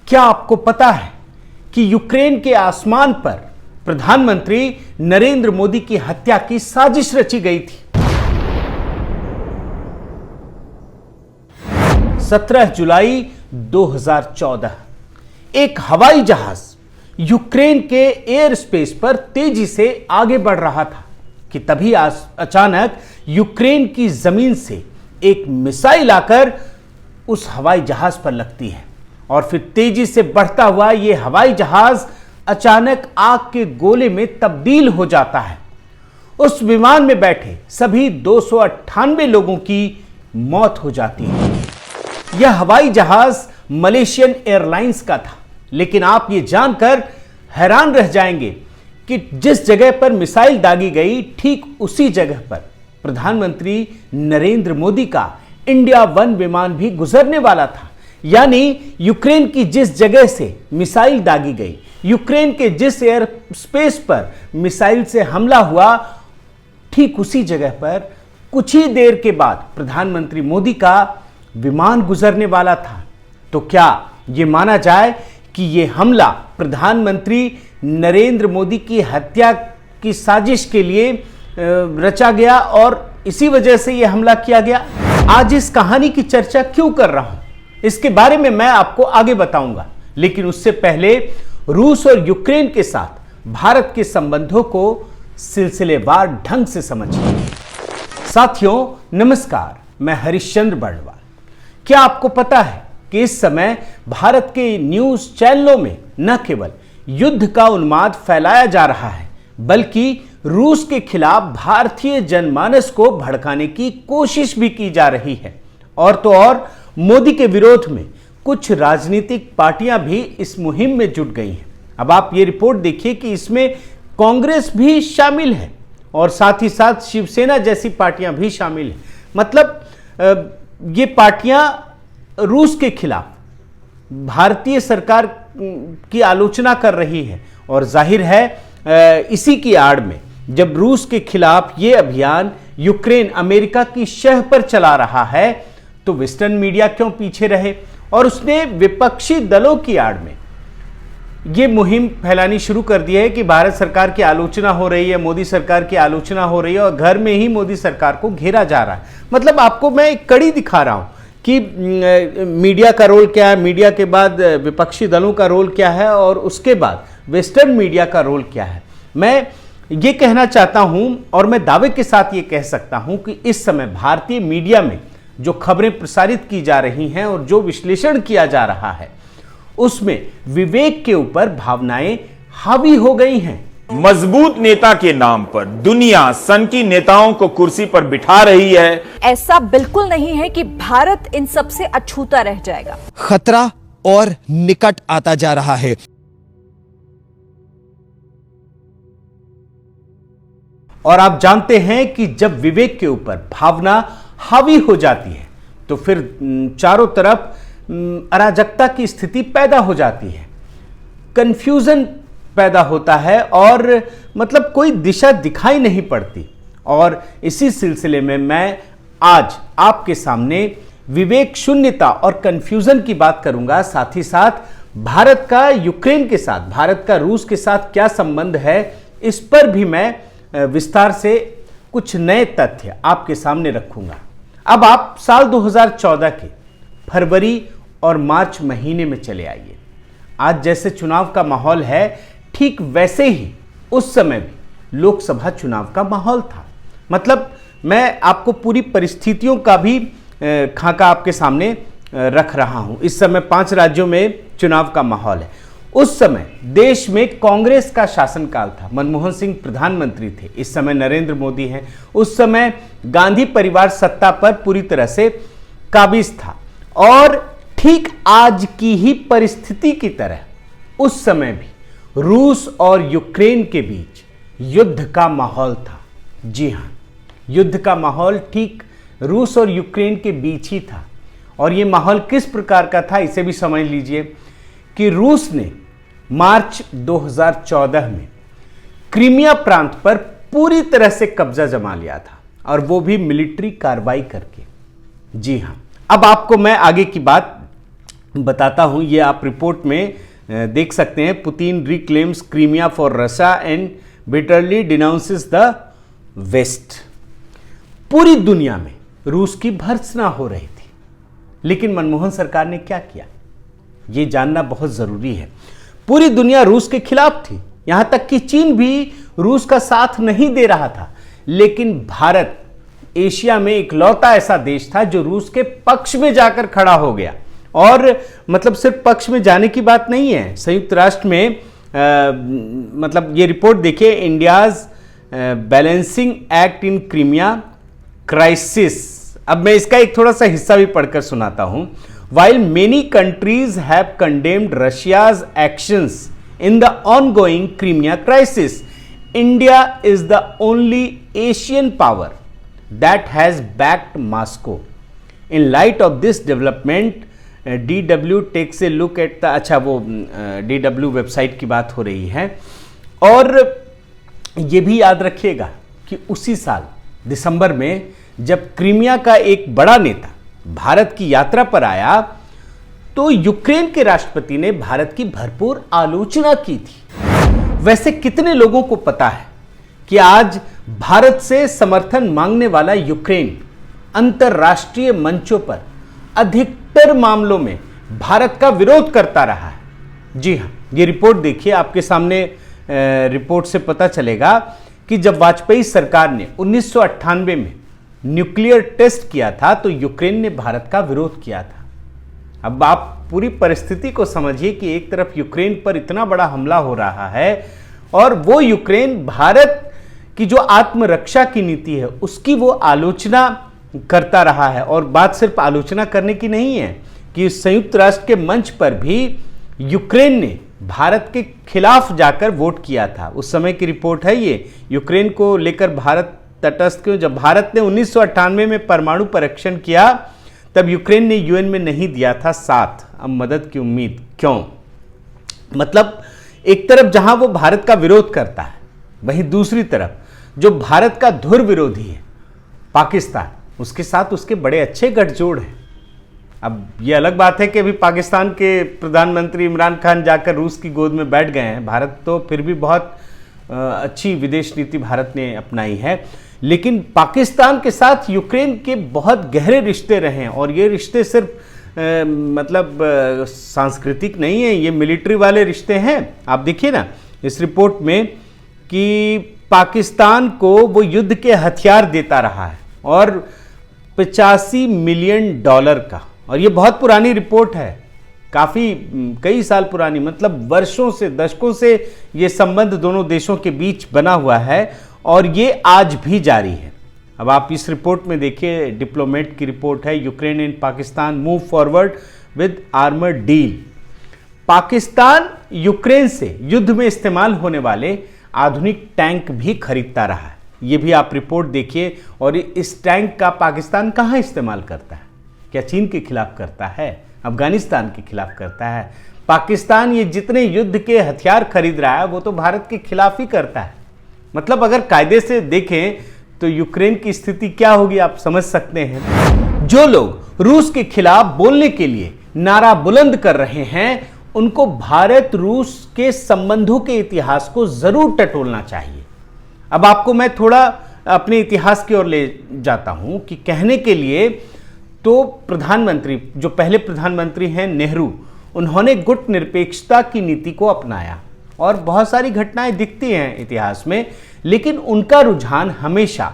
क्या आपको पता है कि यूक्रेन के आसमान पर प्रधानमंत्री नरेंद्र मोदी की हत्या की साजिश रची गई थी? 17 जुलाई 2014 एक हवाई जहाज यूक्रेन के एयर स्पेस पर तेजी से आगे बढ़ रहा था कि तभी अचानक यूक्रेन की जमीन से एक मिसाइल आकर उस हवाई जहाज पर लगती है और फिर तेजी से बढ़ता हुआ यह हवाई जहाज अचानक आग के गोले में तब्दील हो जाता है। उस विमान में बैठे सभी 298 लोगों की मौत हो जाती है। यह हवाई जहाज मलेशियन एयरलाइंस का था, लेकिन आप ये जानकर हैरान रह जाएंगे कि जिस जगह पर मिसाइल दागी गई ठीक उसी जगह पर प्रधानमंत्री नरेंद्र मोदी का इंडिया 1 विमान भी गुजरने वाला था। यानी यूक्रेन की जिस जगह से मिसाइल दागी गई, यूक्रेन के जिस एयर स्पेस पर मिसाइल से हमला हुआ, ठीक उसी जगह पर कुछ ही देर के बाद प्रधानमंत्री मोदी का विमान गुजरने वाला था। तो क्या यह माना जाए कि यह हमला प्रधानमंत्री नरेंद्र मोदी की हत्या की साजिश के लिए रचा गया और इसी वजह से यह हमला किया गया? आज इस कहानी की चर्चा क्यों कर रहा हूं, इसके बारे में मैं आपको आगे बताऊंगा, लेकिन उससे पहले रूस और यूक्रेन के साथ भारत के संबंधों को सिलसिलेवार ढंग से समझिए। साथियों नमस्कार, मैं हरिश्चंद्र बर्णवाल। क्या आपको पता है कि इस समय भारत के न्यूज चैनलों में न केवल युद्ध का उन्माद फैलाया जा रहा है, बल्कि रूस के खिलाफ भारतीय जनमानस को भड़काने की कोशिश भी की जा रही है। और तो और मोदी के विरोध में कुछ राजनीतिक पार्टियां भी इस मुहिम में जुट गई हैं। अब आप ये रिपोर्ट देखिए कि इसमें कांग्रेस भी शामिल है और साथ ही साथ शिवसेना जैसी पार्टियां भी शामिल हैं। मतलब ये पार्टियां रूस के खिलाफ भारतीय सरकार की आलोचना कर रही है और जाहिर है इसी की आड़ में जब रूस के खिलाफ ये अभियान यूक्रेन अमेरिका की शह पर चला रहा है तो वेस्टर्न मीडिया क्यों पीछे रहे और उसने विपक्षी दलों की आड़ में यह मुहिम फैलानी शुरू कर दी है कि भारत सरकार की आलोचना हो रही है, मोदी सरकार की आलोचना हो रही है और घर में ही मोदी सरकार को घेरा जा रहा है। मतलब आपको मैं एक कड़ी दिखा रहा हूं कि मीडिया का रोल क्या है, मीडिया के बाद विपक्षी दलों का रोल क्या है और उसके बाद वेस्टर्न मीडिया का रोल क्या है। मैं ये कहना चाहता हूं और मैं दावे के साथ ये कह सकता हूं कि इस समय भारतीय मीडिया में जो खबरें प्रसारित की जा रही हैं और जो विश्लेषण किया जा रहा है उसमें विवेक के ऊपर भावनाएं हावी हो गई हैं। मजबूत नेता के नाम पर दुनिया सनकी नेताओं को कुर्सी पर बिठा रही है। ऐसा बिल्कुल नहीं है कि भारत इन सब से अछूता रह जाएगा। खतरा और निकट आता जा रहा है। और आप जानते हैं कि जब विवेक के ऊपर भावना हावी हो जाती है तो फिर चारों तरफ अराजकता की स्थिति पैदा हो जाती है, कंफ्यूजन पैदा होता है और मतलब कोई दिशा दिखाई नहीं पड़ती। और इसी सिलसिले में मैं आज आपके सामने विवेक शून्यता और कंफ्यूजन की बात करूंगा। साथ ही साथ भारत का यूक्रेन के साथ, भारत का रूस के साथ क्या संबंध है, इस पर भी मैं विस्तार से कुछ नए तथ्य आपके सामने रखूंगा। अब आप साल 2014 के फरवरी और मार्च महीने में चले आइए। आज जैसे चुनाव का माहौल है ठीक वैसे ही उस समय भी लोकसभा चुनाव का माहौल था। मतलब मैं आपको पूरी परिस्थितियों का भी खाका आपके सामने रख रहा हूं। इस समय 5 राज्यों में चुनाव का माहौल है। उस समय देश में कांग्रेस का शासनकाल था, मनमोहन सिंह प्रधानमंत्री थे, इस समय नरेंद्र मोदी हैं। उस समय गांधी परिवार सत्ता पर पूरी तरह से काबिज था और ठीक आज की ही परिस्थिति की तरह उस समय भी रूस और यूक्रेन के बीच युद्ध का माहौल था। जी हां, युद्ध का माहौल ठीक रूस और यूक्रेन के बीच ही था। और यह माहौल किस प्रकार का था इसे भी समझ लीजिए कि रूस ने मार्च 2014 में क्रीमिया प्रांत पर पूरी तरह से कब्जा जमा लिया था और वो भी मिलिट्री कार्रवाई करके। जी हां, अब आपको मैं आगे की बात बताता हूं, ये आप रिपोर्ट में देख सकते हैं। Putin reclaims Crimea for Russia and bitterly denounces the West. पूरी दुनिया में रूस की भर्त्सना हो रही थी, लेकिन मनमोहन सरकार ने क्या किया, यह जानना बहुत जरूरी है। पूरी दुनिया रूस के खिलाफ थी, यहां तक कि चीन भी रूस का साथ नहीं दे रहा था, लेकिन भारत एशिया में इकलौता ऐसा देश था जो रूस के पक्ष में जाकर खड़ा हो गया। और मतलब सिर्फ पक्ष में जाने की बात नहीं है, संयुक्त राष्ट्र में मतलब ये रिपोर्ट देखिए, India's balancing act in Crimea crisis. अब मैं इसका एक थोड़ा सा हिस्सा भी पढ़कर सुनाता हूं। While many countries have condemned Russia's actions in the ongoing Crimea crisis, India is the only Asian power that has backed Moscow. In light of this development DW takes a look at the, अच्छा वो DW website की बात हो रही है। और ये भी याद रखिएगा कि उसी साल दिसंबर में जब क्रीमिया का एक बड़ा नेता भारत की यात्रा पर आया, तो यूक्रेन के राष्ट्रपति ने भारत की भरपूर आलोचना की थी। वैसे कितने लोगों को पता है कि आज भारत से समर्थन मांगने वाला यूक्रेन अंतर्राष्ट्रीय मंचों पर अधिकतर मामलों में भारत का विरोध करता रहा है। जी हां, ये रिपोर्ट देखिए, आपके सामने रिपोर्ट से पता चलेगा कि जब वाजपेयी सरकार ने 1998 में न्यूक्लियर टेस्ट किया था, तो यूक्रेन ने भारत का विरोध किया था। अब आप पूरी परिस्थिति को समझिए कि एक तरफ यूक्रेन पर इतना बड़ा हमला हो रहा है और वो यूक्रेन भारत की जो आत्मरक्षा की नीति है उसकी वो आलोचना करता रहा है। और बात सिर्फ आलोचना करने की नहीं है कि संयुक्त राष्ट्र के मंच पर भी यूक्रेन ने भारत के खिलाफ जाकर वोट किया था। उस समय की रिपोर्ट है ये, यूक्रेन को लेकर भारत तटस्थ क्यों। जब भारत ने 1998 में परमाणु परीक्षण किया, तब यूक्रेन ने यूएन में नहीं दिया था साथ। अब मदद की उम्मीद क्यों। मतलब एक तरफ जहां वो भारत का विरोध करता है, वहीं दूसरी तरफ जो भारत का धुर विरोधी है पाकिस्तान, उसके साथ उसके बड़े अच्छे गठजोड़ हैं। अब ये अलग बात है कि अभी पाकिस्तान के प्रधानमंत्री इमरान खान जाकर रूस की गोद में बैठ गए हैं। भारत तो फिर भी बहुत अच्छी विदेश नीति भारत ने अपनाई है, लेकिन पाकिस्तान के साथ यूक्रेन के बहुत गहरे रिश्ते रहे हैं। और ये रिश्ते सिर्फ मतलब सांस्कृतिक नहीं है, ये मिलिट्री वाले रिश्ते हैं। आप देखिए ना इस रिपोर्ट में कि पाकिस्तान को वो युद्ध के हथियार देता रहा है और 85 मिलियन डॉलर का। और ये बहुत पुरानी रिपोर्ट है, काफ़ी कई साल पुरानी, मतलब वर्षों से दशकों से ये संबंध दोनों देशों के बीच बना हुआ है और ये आज भी जारी है। अब आप इस रिपोर्ट में देखिए, डिप्लोमेट की रिपोर्ट है, Ukraine and Pakistan move forward with armoured deal. Pakistan Ukraine से युद्ध में इस्तेमाल होने वाले आधुनिक टैंक भी खरीदता रहा है। ये भी आप रिपोर्ट देखिए। और इस टैंक का पाकिस्तान कहाँ इस्तेमाल करता है? क्या चीन के खिलाफ करता है? अफगानिस्तान के खिलाफ करता है? पाकिस्तान ये जितने युद्ध के हथियार खरीद रहा है वो तो भारत के खिलाफ ही करता है। मतलब अगर कायदे से देखें तो यूक्रेन की स्थिति क्या होगी आप समझ सकते हैं। जो लोग रूस के खिलाफ बोलने के लिए नारा बुलंद कर रहे हैं, उनको भारत रूस के संबंधों के इतिहास को जरूर टटोलना चाहिए। अब आपको मैं थोड़ा अपने इतिहास की ओर ले जाता हूं कि कहने के लिए तो प्रधानमंत्री, जो पहले प्रधानमंत्री हैं नेहरू, उन्होंने गुट निरपेक्षता की नीति को अपनाया और बहुत सारी घटनाएं दिखती हैं इतिहास में, लेकिन उनका रुझान हमेशा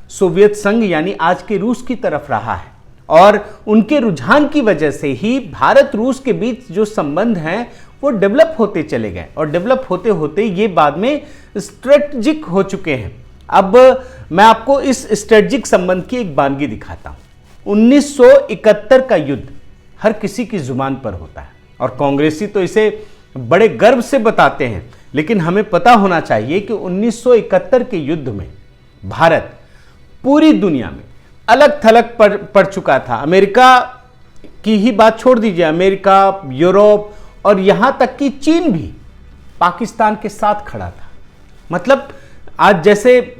सोवियत संघ यानी आज के रूस की तरफ रहा है। और उनके रुझान की वजह से ही भारत रूस के बीच जो संबंध हैं वो डेवलप होते चले गए और डेवलप होते होते ये बाद में स्ट्रेटजिक हो चुके हैं। अब मैं आपको इस स्ट्रेटजिक संबंध की एक बानगी दिखाता हूं। 1971 का युद्ध हर किसी की जुबान पर होता है और कांग्रेसी तो इसे बड़े गर्व से बताते हैं, लेकिन हमें पता होना चाहिए कि 1971 के युद्ध में भारत पूरी दुनिया में अलग थलग पड़ चुका था। अमेरिका की ही बात छोड़ दीजिए, अमेरिका, यूरोप और यहां तक कि चीन भी पाकिस्तान के साथ खड़ा था। मतलब आज जैसे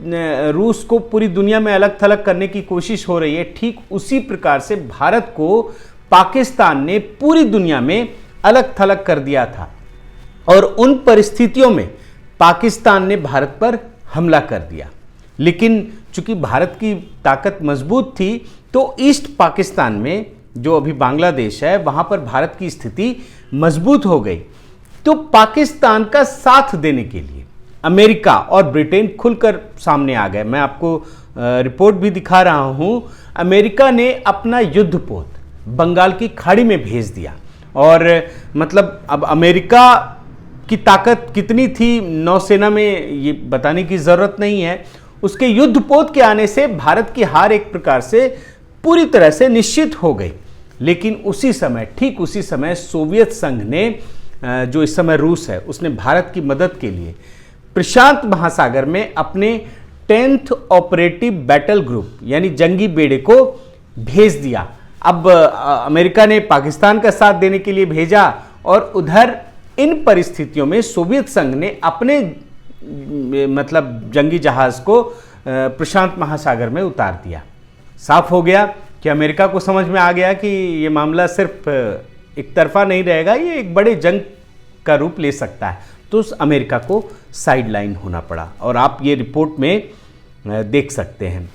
रूस को पूरी दुनिया में अलग थलग करने की कोशिश हो रही है, ठीक उसी प्रकार से भारत को पाकिस्तान ने पूरी दुनिया में अलग थलग कर दिया था और उन परिस्थितियों में पाकिस्तान ने भारत पर हमला कर दिया। लेकिन चूंकि भारत की ताकत मजबूत थी तो ईस्ट पाकिस्तान में, जो अभी बांग्लादेश है, वहां पर भारत की स्थिति मजबूत हो गई। तो पाकिस्तान का साथ देने के लिए अमेरिका और ब्रिटेन खुलकर सामने आ गए। मैं आपको रिपोर्ट भी दिखा रहा हूं। अमेरिका ने अपना युद्धपोत बंगाल की खाड़ी में भेज दिया और मतलब अब अमेरिका की ताकत कितनी थी नौसेना में ये बताने की जरूरत नहीं है। उसके युद्धपोत के आने से भारत की हार एक प्रकार से पूरी तरह से निश्चित हो गई। लेकिन उसी समय, ठीक उसी समय सोवियत संघ ने, जो इस समय रूस है, उसने भारत की मदद के लिए प्रशांत महासागर में अपने 10th ऑपरेटिव बैटल ग्रुप यानी जंगी बेड़े को भेज दिया। अब अमेरिका ने पाकिस्तान का साथ देने के लिए भेजा और उधर इन परिस्थितियों में सोवियत संघ ने अपने मतलब जंगी जहाज को प्रशांत महासागर में उतार दिया। साफ हो गया कि अमेरिका को समझ में आ गया कि ये मामला सिर्फ एक तरफा नहीं रहेगा, ये एक बड़े जंग का रूप ले सकता है। तो उस अमेरिका को साइडलाइन होना पड़ा और आप ये रिपोर्ट में देख सकते हैं।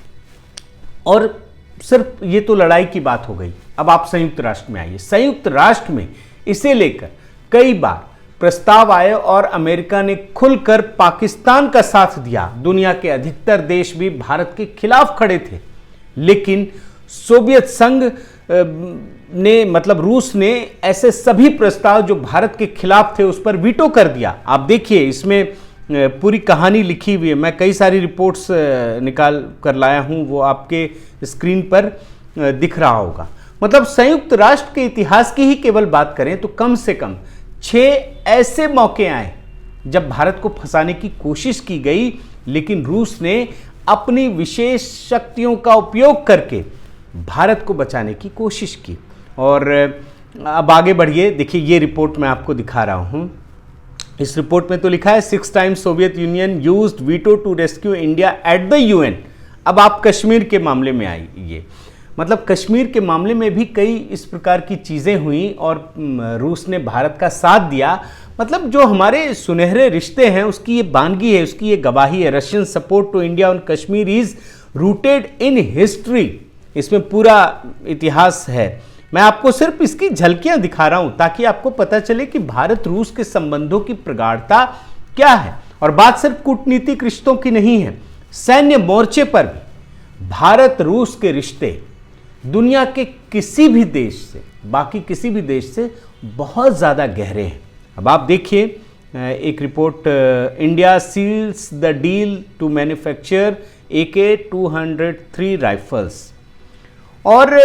और सिर्फ ये तो लड़ाई की बात हो गई। अब आप संयुक्त राष्ट्र में आइए। संयुक्त राष्ट्र में इसे लेकर कई बार प्रस्ताव आए और अमेरिका ने खुलकर पाकिस्तान का साथ दिया। दुनिया के अधिकतर देश भी भारत के खिलाफ खड़े थे, लेकिन सोवियत संघ ने, मतलब रूस ने, ऐसे सभी प्रस्ताव जो भारत के खिलाफ थे उस पर वीटो कर दिया। आप देखिए, इसमें पूरी कहानी लिखी हुई है। मैं कई सारी रिपोर्ट्स निकाल कर लाया हूं, वो आपके स्क्रीन पर दिख रहा होगा। मतलब संयुक्त राष्ट्र के इतिहास की ही केवल बात करें तो कम से कम 6 ऐसे मौके आए जब भारत को फंसाने की कोशिश की गई, लेकिन रूस ने अपनी विशेष शक्तियों का उपयोग करके भारत को बचाने की कोशिश की। और अब आगे बढ़िए, देखिए ये रिपोर्ट मैं आपको दिखा रहा हूं। इस रिपोर्ट में तो लिखा है 6 times Soviet Union used veto to rescue India at the UN. अब आप कश्मीर के मामले में आइए। मतलब कश्मीर के मामले में भी कई इस प्रकार की चीज़ें हुई और रूस ने भारत का साथ दिया। मतलब जो हमारे सुनहरे रिश्ते हैं उसकी ये बानगी है, उसकी ये गवाही है। Russian support to India on Kashmir is rooted in history. इसमें पूरा इतिहास है। मैं आपको सिर्फ इसकी झलकियां दिखा रहा हूं ताकि आपको पता चले कि भारत रूस के संबंधों की प्रगाढ़ता क्या है। और बात सिर्फ कूटनीतिक रिश्तों की नहीं है, सैन्य मोर्चे पर भी भारत रूस के रिश्ते दुनिया के किसी भी देश से, बाकी किसी भी देश से बहुत ज़्यादा गहरे हैं। अब आप देखिए एक report, India seals the deal to manufacture AK-203 rifles. और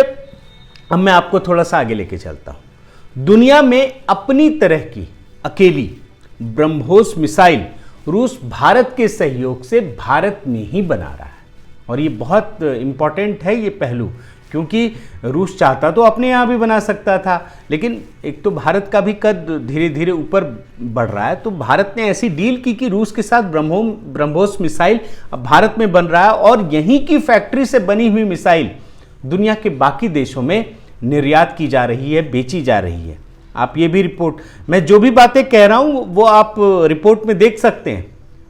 अब मैं आपको थोड़ा सा आगे लेके चलता हूं। दुनिया में अपनी तरह की अकेली ब्रह्मोस मिसाइल रूस भारत के सहयोग से भारत में ही बना रहा है। और ये बहुत इंपॉर्टेंट है ये पहलू, क्योंकि रूस चाहता तो अपने यहाँ भी बना सकता था, लेकिन एक तो भारत का भी कद धीरे धीरे ऊपर बढ़ रहा है, तो भारत ने ऐसी डील की कि रूस के साथ ब्रह्मोस मिसाइल अब भारत में बन रहा है और यहीं की फैक्ट्री से बनी हुई मिसाइल दुनिया के बाकी देशों में निर्यात की जा रही है, बेची जा रही है। आप ये भी रिपोर्ट, मैं जो भी बातें कह रहा हूँ वो आप रिपोर्ट में देख सकते हैं।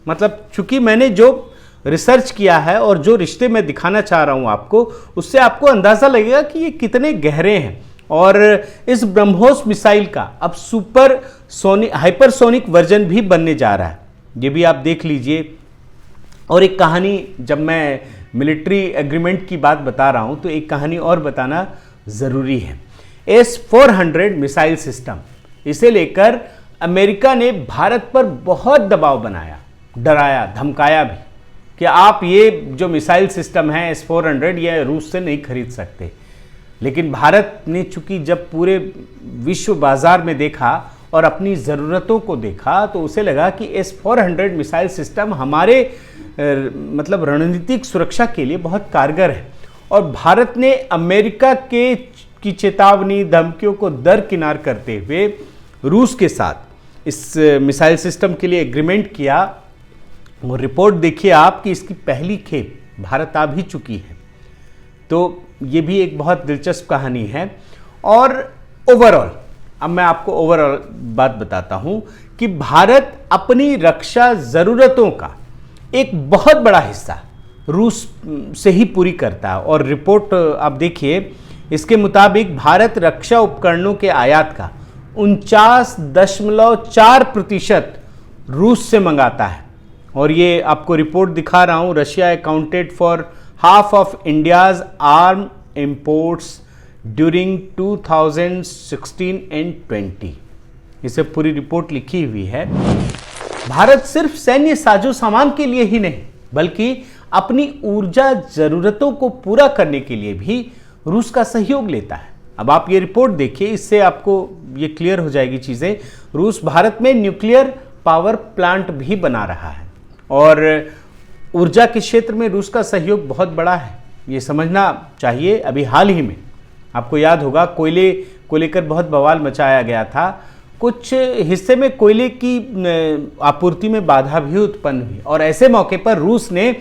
मतलब चूंकि मैंने जो रिसर्च किया है और जो रिश्ते मैं दिखाना चाह रहा हूं आपको, उससे आपको अंदाजा लगेगा कि ये कितने गहरे हैं। और इस ब्रह्मोस मिसाइल का अब हाइपरसोनिक वर्जन भी बनने जा रहा है, ये भी आप देख लीजिए। और एक कहानी, जब मैं मिलिट्री एग्रीमेंट की बात बता रहा हूं तो एक कहानी और बताना जरूरी है। S-400 मिसाइल सिस्टम, इसे लेकर अमेरिका ने भारत पर बहुत दबाव बनाया, डराया, धमकाया भी कि आप ये जो मिसाइल सिस्टम है S-400 ये रूस से नहीं खरीद सकते। लेकिन भारत ने चूंकि जब पूरे विश्व बाजार में देखा और अपनी ज़रूरतों को देखा तो उसे लगा कि S-400 मिसाइल सिस्टम हमारे मतलब रणनीतिक सुरक्षा के लिए बहुत कारगर है। और भारत ने अमेरिका की चेतावनी, धमकियों को दरकिनार करते हुए रूस के साथ इस मिसाइल सिस्टम के लिए एग्रीमेंट किया। और रिपोर्ट देखिए आप कि इसकी पहली खेप भारत आ भी चुकी है। तो ये भी एक बहुत दिलचस्प कहानी है। और ओवरऑल, अब मैं आपको ओवरऑल बात बताता हूं कि भारत अपनी रक्षा जरूरतों का एक बहुत बड़ा हिस्सा रूस से ही पूरी करता है। और रिपोर्ट आप देखिए, इसके मुताबिक भारत रक्षा उपकरणों के आयात का 49.4% रूस से मंगाता है। और ये आपको रिपोर्ट दिखा रहा हूं, Russia accounted for half of India's arm imports during 2016 and 20। इसे पूरी रिपोर्ट लिखी हुई है। भारत सिर्फ सैन्य साजो सामान के लिए ही नहीं, बल्कि अपनी ऊर्जा जरूरतों को पूरा करने के लिए भी रूस का सहयोग लेता है। अब आप ये रिपोर्ट देखिए, इससे आपको ये क्लियर हो जाएगी चीजें। रूस भारत में न्यूक्लियर पावर प्लांट भी बना रहा है और ऊर्जा के क्षेत्र में रूस का सहयोग बहुत बड़ा है, ये समझना चाहिए। अभी हाल ही में आपको याद होगा, कोयले को लेकर बहुत बवाल मचाया गया था। कुछ हिस्से में कोयले की आपूर्ति में बाधा भी उत्पन्न हुई और ऐसे मौके पर रूस ने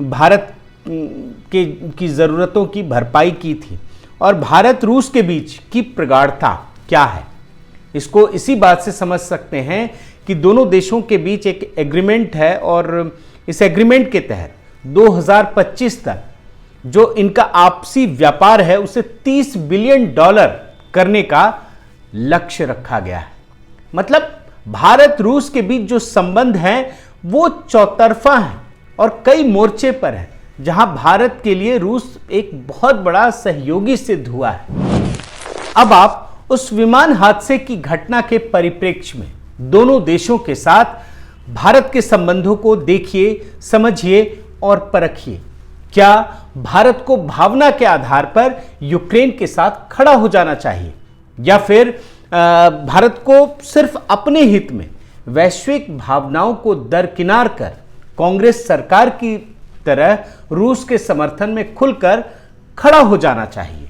भारत की ज़रूरतों की भरपाई की थी। और भारत रूस के बीच की प्रगाढ़ता क्या है, इसको इसी बात से समझ सकते हैं कि दोनों देशों के बीच एक एग्रीमेंट है और इस एग्रीमेंट के तहत 2025 तक जो इनका आपसी व्यापार है उसे $30 बिलियन करने का लक्ष्य रखा गया है। मतलब भारत रूस के बीच जो संबंध हैं वो चौतरफा हैं और कई मोर्चे पर है, जहां भारत के लिए रूस एक बहुत बड़ा सहयोगी सिद्ध हुआ है। अब आप उस विमान हादसे की घटना के परिप्रेक्ष्य में दोनों देशों के साथ भारत के संबंधों को देखिए, समझिए और परखिए। क्या भारत को भावना के आधार पर यूक्रेन के साथ खड़ा हो जाना चाहिए, या फिर भारत को सिर्फ अपने हित में वैश्विक भावनाओं को दरकिनार कर कांग्रेस सरकार की तरह रूस के समर्थन में खुलकर खड़ा हो जाना चाहिए?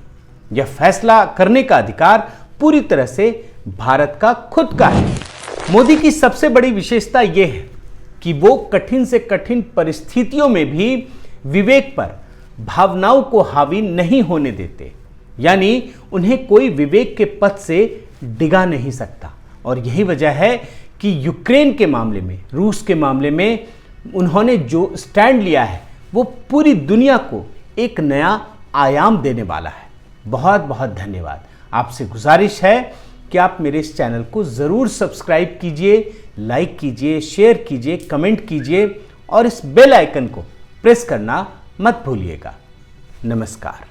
यह फैसला करने का अधिकार पूरी तरह से भारत का खुद का है। मोदी की सबसे बड़ी विशेषता यह है कि वो कठिन से कठिन परिस्थितियों में भी विवेक पर भावनाओं को हावी नहीं होने देते, यानी उन्हें कोई विवेक के पथ से डिगा नहीं सकता। और यही वजह है कि यूक्रेन के मामले में, रूस के मामले में उन्होंने जो स्टैंड लिया है वो पूरी दुनिया को एक नया आयाम देने वाला है। बहुत बहुत धन्यवाद। आपसे गुजारिश है कि आप मेरे इस चैनल को ज़रूर सब्सक्राइब कीजिए, लाइक कीजिए, शेयर कीजिए, कमेंट कीजिए और इस बेल आइकन को प्रेस करना मत भूलिएगा। नमस्कार।